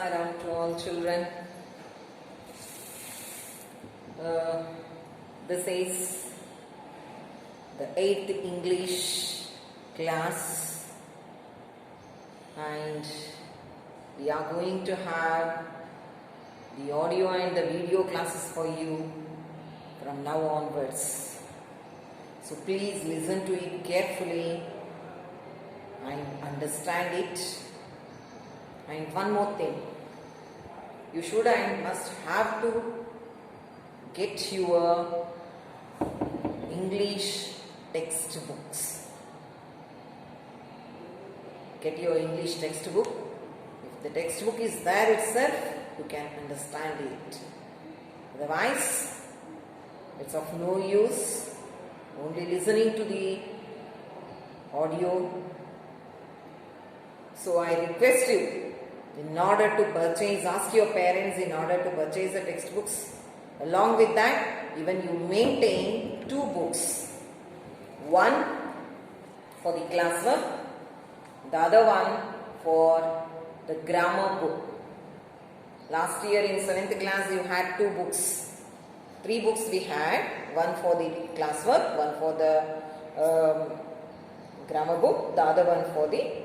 Saram to all children. This is the 8th English class, and we are going to have the audio and the video classes for you from now onwards. So please listen to it carefully and understand it. And one more thing, you should and must have to get your English textbooks. Get your English textbook. If the textbook is there itself, you can understand it. Otherwise, it's of no use only listening to the audio. So I request you, in order to purchase, ask your parents in order to purchase the textbooks. Along with that, even you maintain 2 books. One for the classwork, the other one for the grammar book. Last year in 7th class you had 2 books. 3 books we had, one for the classwork, one for the grammar book, the other one for the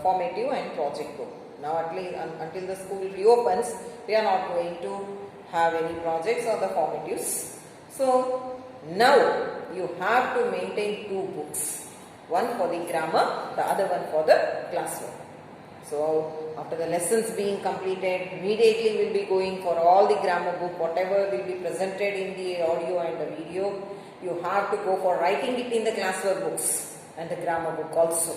formative and project book. Now at least until the school reopens, we are not going to have any projects or the formatives. So now you have to maintain 2 books. One for the grammar, the other one for the classwork. So after the lessons being completed, immediately we will be going for all the grammar book, whatever will be presented in the audio and the video. You have to go for writing it in the classwork books and the grammar book also.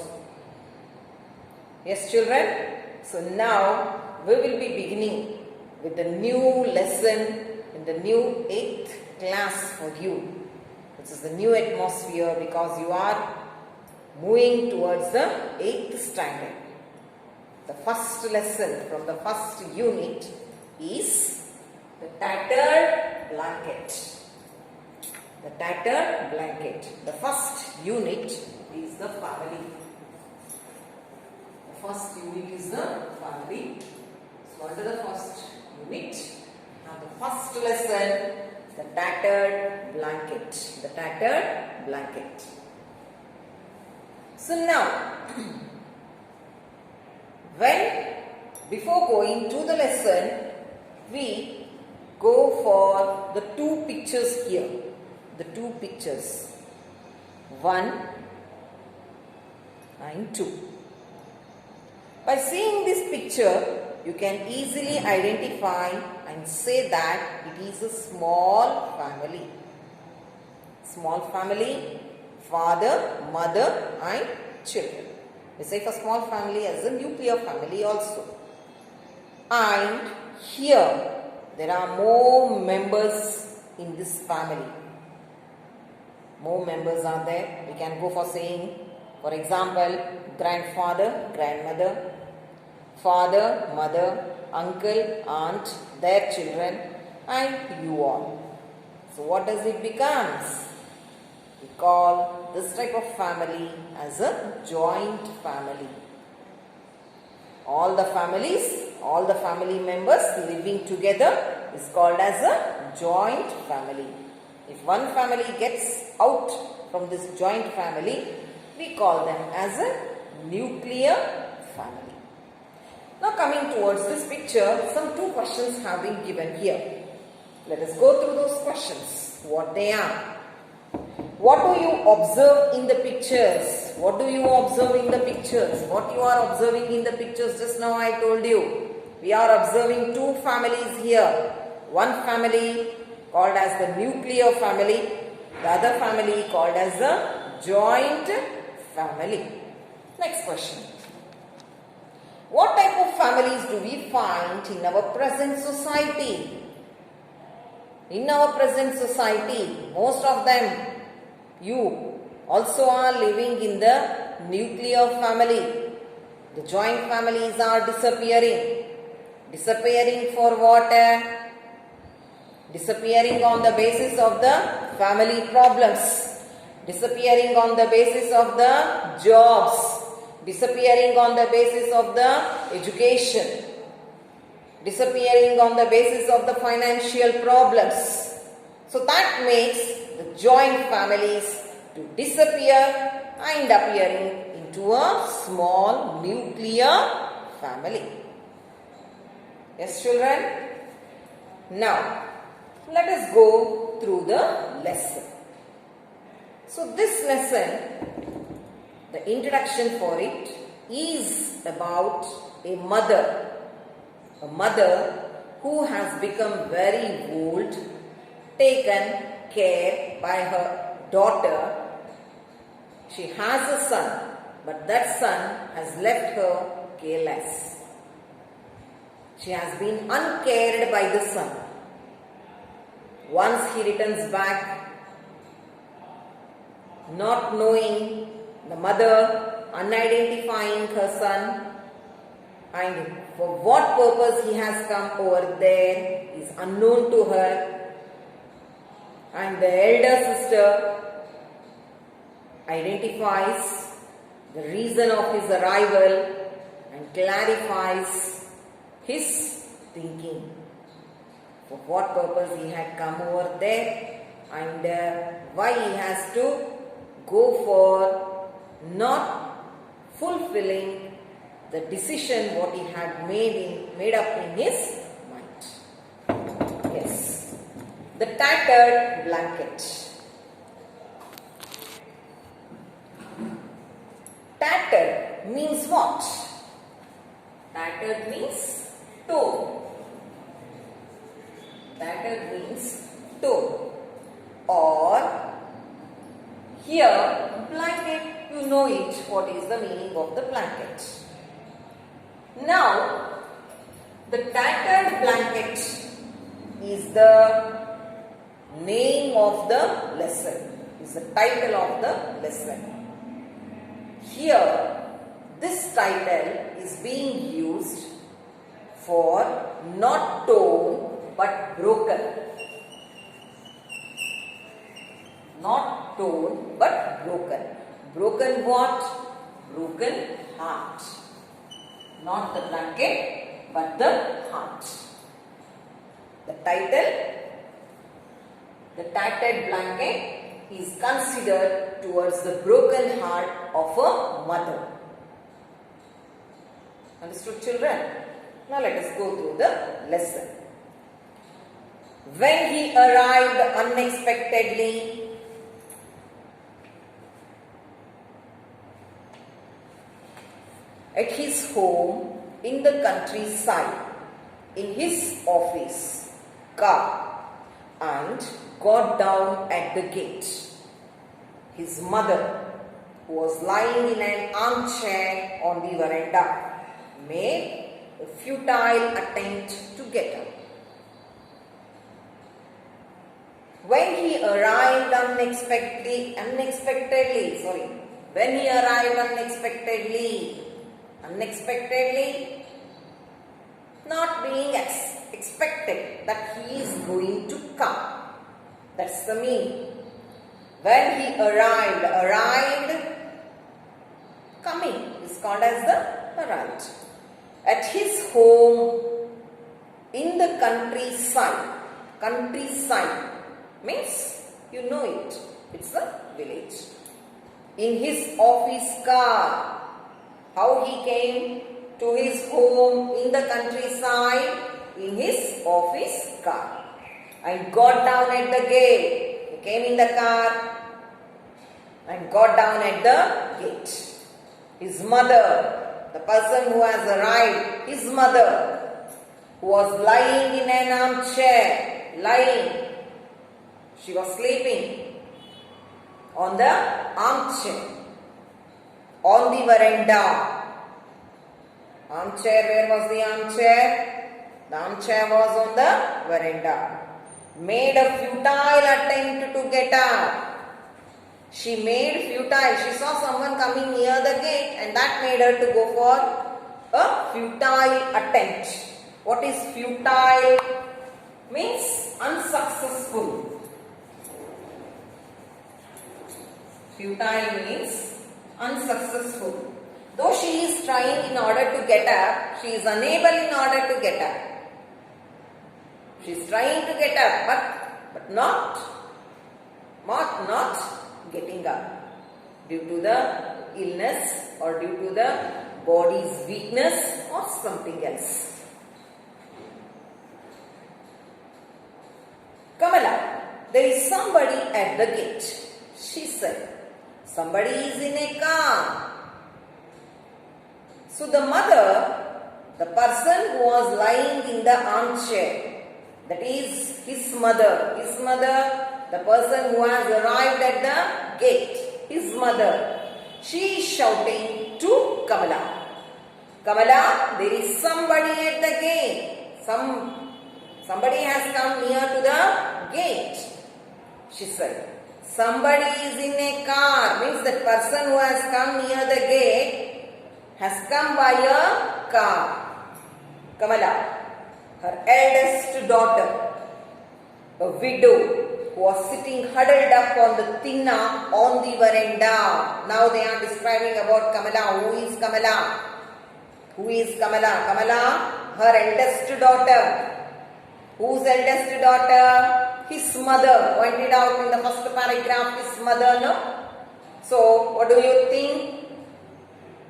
Yes, children? So now we will be beginning with the new lesson in the new 8th class for you. This is the new atmosphere because you are moving towards the 8th standard. The first lesson from the first unit is the tattered blanket. The tattered blanket. The first unit is the family. The first unit is the family. So under the first unit, now the first lesson, the tattered blanket. The tattered blanket. So now, before going to the lesson, we go for the 2 pictures here. The 2 pictures, 1 and 2. By seeing this picture, you can easily identify and say that it is a small family. Small family, father, mother and children. We say for small family as a nuclear family also. And here there are more members in this family. More members are there. We can go for saying, for example, grandfather, grandmother, father, mother, uncle, aunt, their children, and you all. So what does it becomes? We call this type of family as a joint family. All the family members living together is called as a joint family. If one family gets out from this joint family, we call them as a nuclear family. Now coming towards this picture, some 2 questions have been given here. Let us go through those questions, what they are. What do you observe in the pictures? What do you observe in the pictures? What you are observing in the pictures, just now I told you. We are observing 2 families here. One family called as the nuclear family, the other family called as the joint family. Next question. What type of families do we find in our present society? In our present society, most of them, you also are living in the nuclear family. The joint families are disappearing. Disappearing for what? Disappearing on the basis of the family problems. Disappearing on the basis of the jobs. Disappearing on the basis of the education. disappearing on the basis of the financial problems. So that makes the joint families to disappear and appearing into a small nuclear family. Yes, children? Now, let us go through the lesson. So this lesson, the introduction for it is about a mother who has become very old, taken care by her daughter. She has a son, but that son has left her careless. She has been uncared by the son. Once he returns back, not knowing the mother, unidentifying her son, and for what purpose he has come over there is unknown to her. And the elder sister identifies the reason of his arrival and clarifies his thinking. For what purpose he had come over there and why he has to go for not fulfilling the decision what he had made up in his mind. Yes. The tattered blanket. Tattered means what? Tattered means torn. Tattered means torn. Or here, blanket, you know it, what is the meaning of the blanket. Now, the tattered blanket is the name of the lesson, is the title of the lesson. Here, this title is being used for not torn but broken. Not torn but broken. Broken what? Broken heart. Not the blanket but the heart. The title, the tattered blanket, is considered towards the broken heart of a mother. Understood, children? Now let us go through the lesson. When he arrived unexpectedly, at his home in the countryside, in his office car, and got down at the gate, his mother, who was lying in an armchair on the veranda, made a futile attempt to get up. When he arrived unexpectedly, not being expected that he is going to come. That's the meaning. When he arrived, coming is called as the arrived. At his home in the countryside means you know it, it's a village. In his office car, how he came to his home in the countryside? In his office car, and got down at the gate. He came in the car and got down at the gate. His mother, the person who has arrived, his mother, who was lying in an armchair, she was sleeping on the armchair, on the veranda. Armchair, where was the armchair? The armchair was on the veranda. Made a futile attempt to get up. She saw someone coming near the gate and that made her to go for a futile attempt. What is futile? Means unsuccessful. Futile means unsuccessful. Though she is trying in order to get up, she is unable in order to get up. She's trying to get up, but not getting up due to the illness or due to the body's weakness or something else. Kamala, there is somebody at the gate. She said, somebody is in a car. So the mother, the person who was lying in the armchair, that is his mother, the person who has arrived at the gate, his mother, she is shouting to Kamala. Kamala, there is somebody at the gate. Somebody has come near to the gate. She said, somebody is in a car. Means the person who has come near the gate has come by a car. Kamala, her eldest daughter, a widow, who was sitting huddled up on the tinna on the veranda. Now they are describing about Kamala. Who is Kamala? Who is Kamala? Kamala, her eldest daughter. Whose eldest daughter? His mother. Pointed out in the first paragraph, his mother, no? So, what do you think?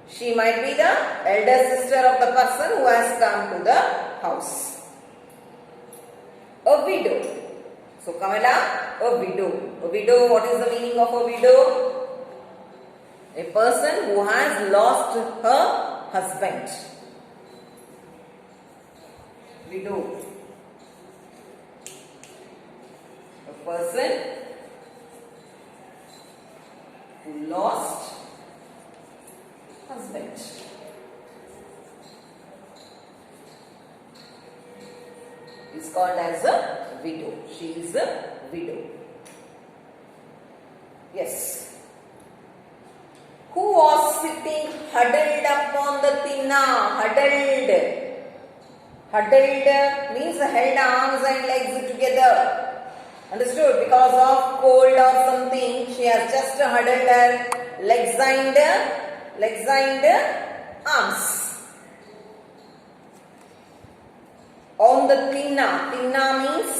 She might be the elder sister of the person who has come to the house. A widow. So, Kamala, a widow. A widow, what is the meaning of a widow? A person who has lost her husband. Widow. A person who lost husband. Is called as a widow. She is a widow. Yes. Who was sitting huddled up on the tinna? Huddled means held arms and legs together. Understood? Because of cold or something, she has just huddled her legs and arms. On the tinna. Tinna means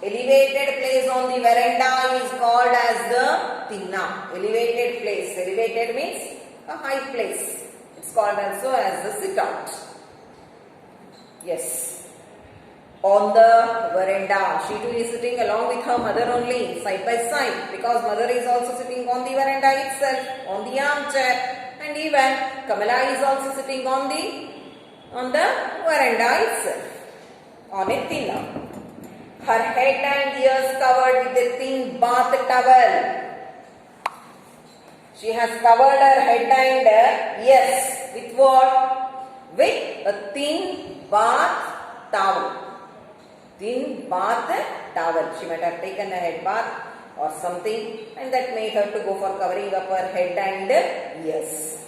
elevated place on the veranda is called as the tinna. Elevated place. Elevated means a high place. It's called also as the sit out. Yes. On the veranda. She too is sitting along with her mother only, side by side, because mother is also sitting on the veranda itself, on the armchair, and even Kamala is also sitting on the veranda itself, on a tinna. Her head and ears covered with a thin bath towel. She has covered her head and ears with what? With a thin bath towel. Thin bath towel. She might have taken a head bath or something, and that made her to go for covering up her head and ears.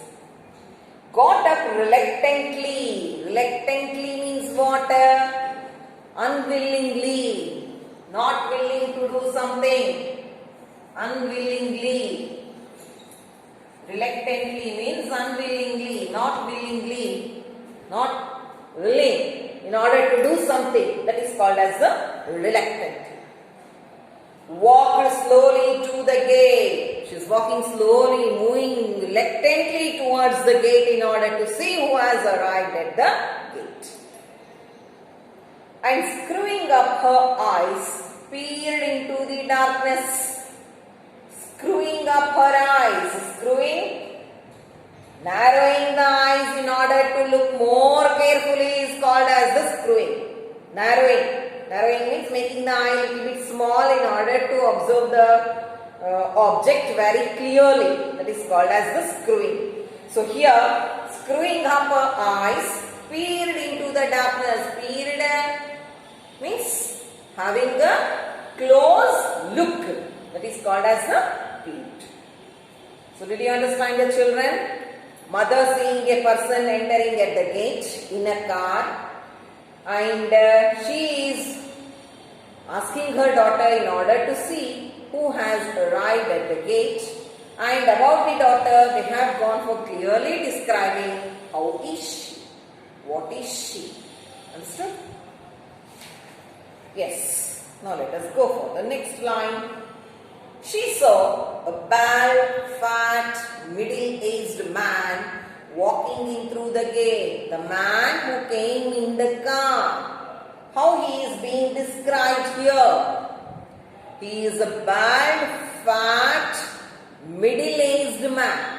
Got up reluctantly. Reluctantly means what? Unwillingly. Not willing to do something. Unwillingly. Reluctantly means unwillingly, not willingly, not willing. In order to do something, that is called as the reluctant. Walked slowly to the gate. She is walking slowly, moving reluctantly towards the gate in order to see who has arrived at the gate. And screwing up her eyes, peered into the darkness. Screwing up her eyes, narrowing the eyes in order to look more carefully is called as the screwing. Narrowing means making the eye a little bit small in order to observe the object very clearly. That is called as the screwing. So here, screwing up her eyes, peered into the darkness. Peered means having a close look. That is called as the peeped. So did you understand the children? Mother seeing a person entering at the gate in a car, and she is asking her daughter in order to see who has arrived at the gate, and about the daughter they have gone for clearly describing how is she, what is she. Understood? Yes. Now let us go for the next line. She saw a bald, fat, middle-aged man walking in through the gate. The man who came in the car. How he is being described here? He is a bald, fat, middle-aged man.